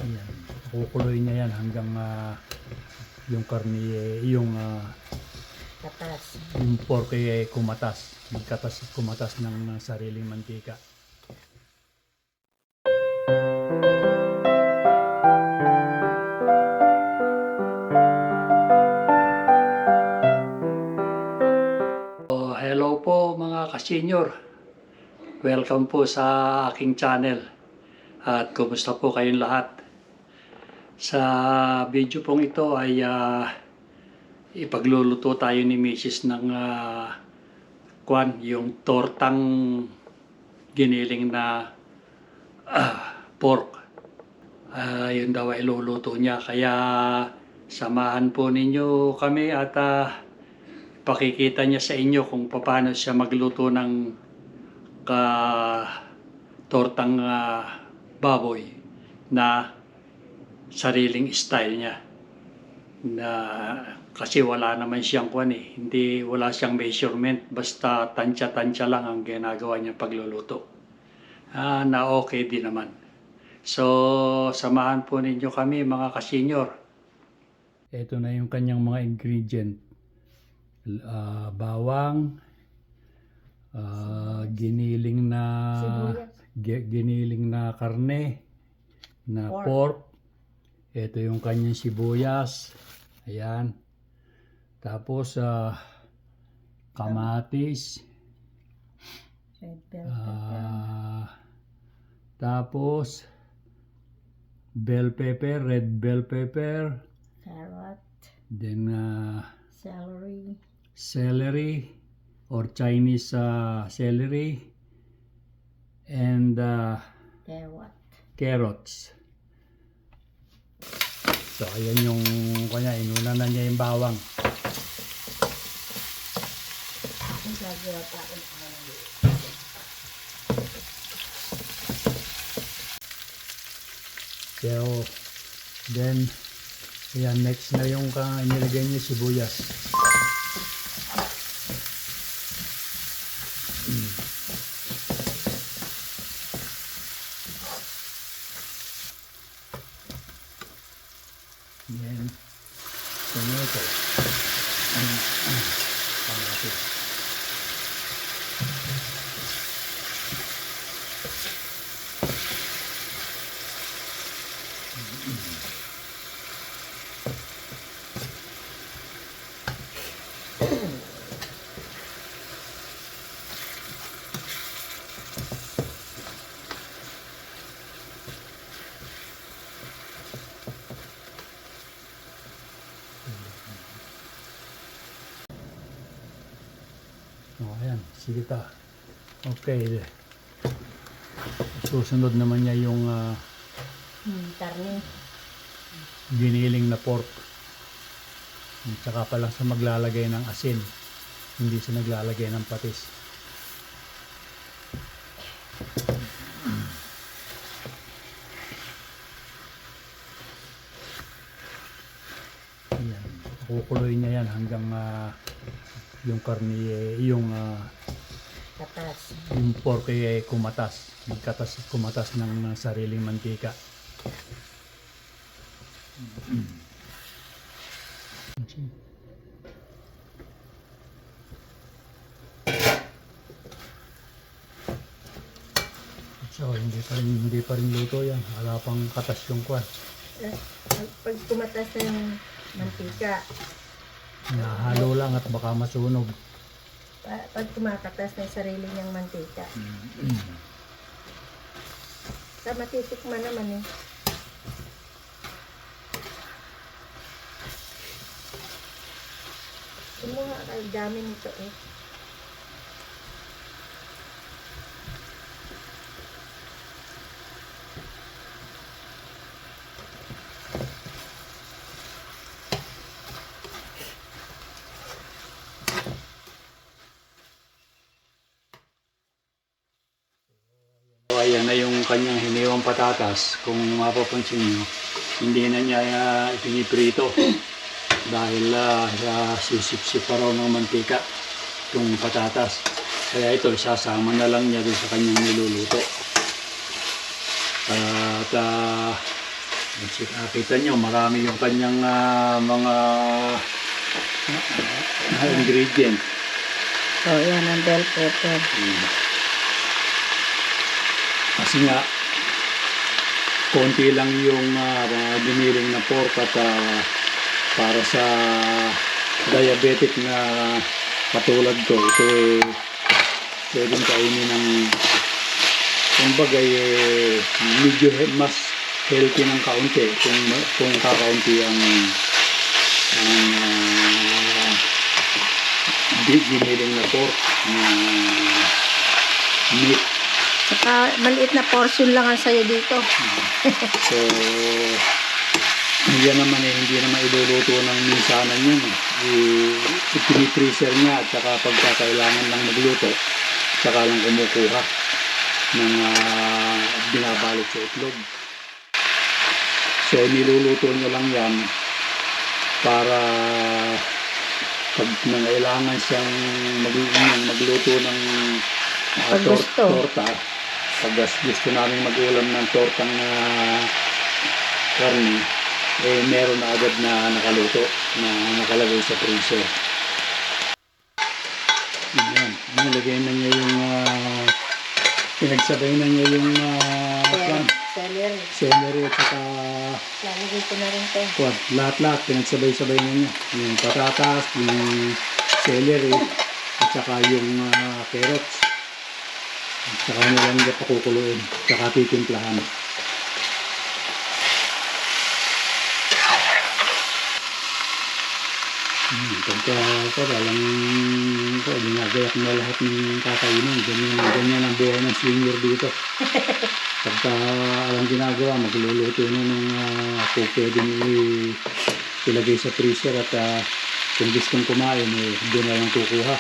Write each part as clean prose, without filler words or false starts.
Ayan. Kukuloy niya yan hanggang yung karne, Katas. yung pork kumatas. Kumatas ng sariling mantika. Hello po mga ka-senior. Welcome po sa aking channel. At kumusta po kayong lahat? Sa video pong ito ay ipagluluto tayo ni Mrs. ng yung tortang giniling na pork. Yun daw ay iluluto niya. Kaya samahan po ninyo kami at pakikita niya sa inyo kung paano siya magluto ng tortang baboy na sariling style niya. Kasi wala naman siyang wala siyang measurement, basta tansya-tansya lang ang ginagawa niya pagluluto. Na okay din naman. So, samahan po ninyo kami mga ka-senior. Ito na yung kanyang mga ingredient. Bawang, giniling na karne, na pork. Ito yung kanyang sibuyas. Ayan. Tapos, kamatis. Red bell pepper. Tapos, red bell pepper. Carrot. Then, Celery. or Chinese celery. And carrots. So, ayan yung inuna na niya yung bawang. So, then, ayan, next na yung nilagay niya sibuyas. Then, tomato. Kamatis. Ayan, sige ta. Okay. Susunod naman niya yung Karne. giniling na pork. Tsaka pa lang sa maglalagay ng asin. Hindi siya naglalagay ng patis. Ayan. Kukuloy niya yan hanggang yung karne, Katas. yung pork kumatas. Kumatas ng sariling mantika. So, hindi pa rin luto yan. Wala pang katas yung kwan. Pag tumatas na yung mantika, Nahalo lang at baka masunog. pag kumakatas na yung sarili niyang mantika. Sa matitikman naman eh. Kumuha kayo, dami nito eh. Ayan na yung kanyang hiniwang patatas. Kung mapapansin nyo, hindi na niya piniprito dahil sisip-sip pa raw ng mantika itong patatas. Kaya ito, isasama na lang niya doon sa kanyang niluluto. At Nakita nyo, marami yung kanyang mga ingredients. So, yan ang bell pepper. Kasi nga, konti lang yung biniling na pork at para sa diabetic na katulad ko, ito pwedeng kainin ng kumbaga medyo mas healthy ng kaunti kung kakaunti ang giniling na pork na meat. Saka maliit na portion lang ang sayo dito. So, yan naman hindi naman iluluto ng minsanan yun. I-freezer niya at saka pagka kailangan lang magluto, saka lang kumukuha ng binabalot sa itlog. So, niluluto niya lang yan para pag nangailangan siyang magluto ng torta, pag gusto namin mag-ulam ng tortang karne, meron na agad na nakaluto na nakalagay sa freezer. Ayan, nilagay na niya yung pinagsabay na niya yung celery at saka lalagay ko na rin ito. lahat pinagsabay-sabay na niya yung patatas, yung celery at saka yung carrots. At saka nilang niya pakukuluin, saka titimplahan. Pagka walang ginagayak na lahat ng kakainin. Ganyan ang buhay ng senior dito. Pagka alam ginagawa, magluluto na ng kung pwedeng ilagay sa freezer at kung gustong kumain, doon na lang kukuha.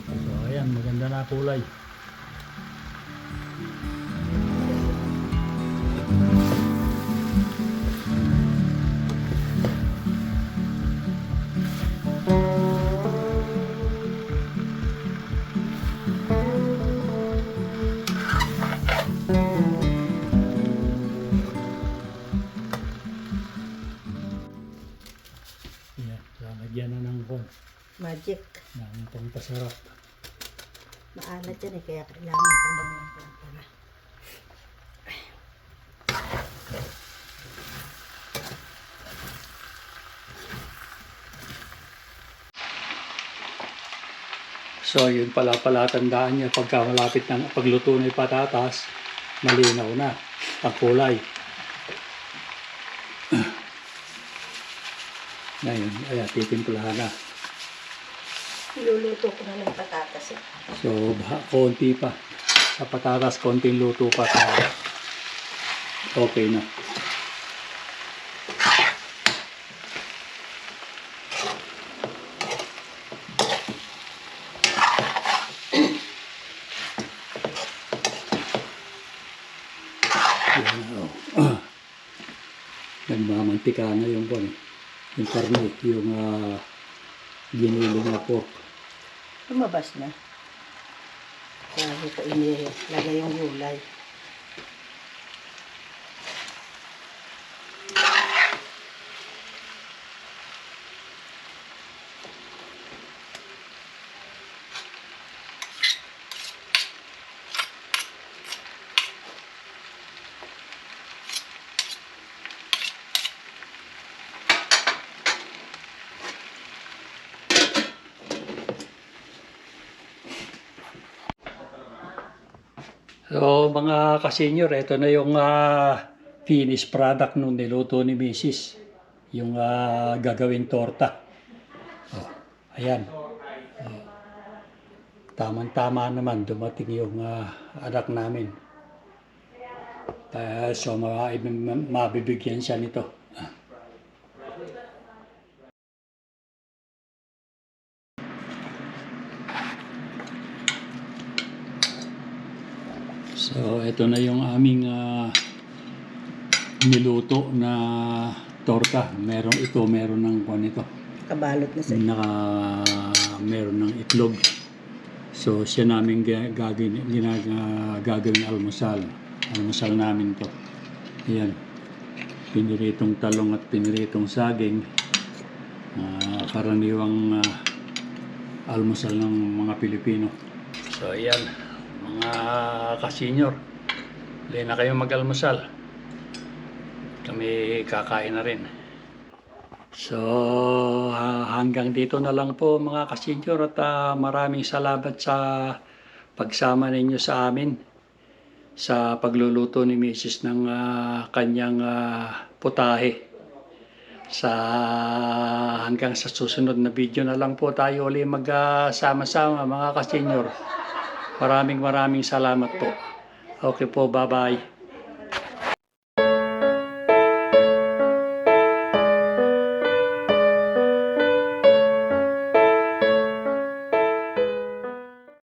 So ayan, maganda na kulay. Yan, lalagyan na ng Magic. pampasarap. Maalat yan kaya kailangan tabang ng para. So yun pala tandaan niya pagka malapit ng pagluto ng patatas, malinaw na ang kulay. Ngayon, ayan, titimplahan na. Iluluto ko na ng patatas. So, konti pa. Sa patatas, konting luto pa. Okay na. Nagmamantika na yung karne, yung giniling na pork. Lumabas na. Lagi ko inilagay yung gulay. So mga ka-senior, ito na yung finished product nung niluto ni Mrs. yung gagawing torta. Oh, ayan. Oh, tamang-tama naman dumating yung anak namin. So mabibigyan siya nito. So ito na yung aming niluto na torta. Meron ng ito. Kabalot na Meron ng itlog. So siya namin gagawin almusal. Almusal namin to. Ayan. Piniritong talong at piniritong saging. Karaniwang almusal ng mga Pilipino. So ayan, mga kasenyor. Huli na kayo mag-almusal. Kami kakain na rin. So hanggang dito na lang po mga kasenyor, at maraming salamat sa pagsama ninyo sa amin sa pagluluto ni Mrs. ng kanyang putahe. Hanggang sa susunod na video na lang po tayo ulit magsama-sama mga kasenyor. Maraming salamat po. Okay po, bye-bye.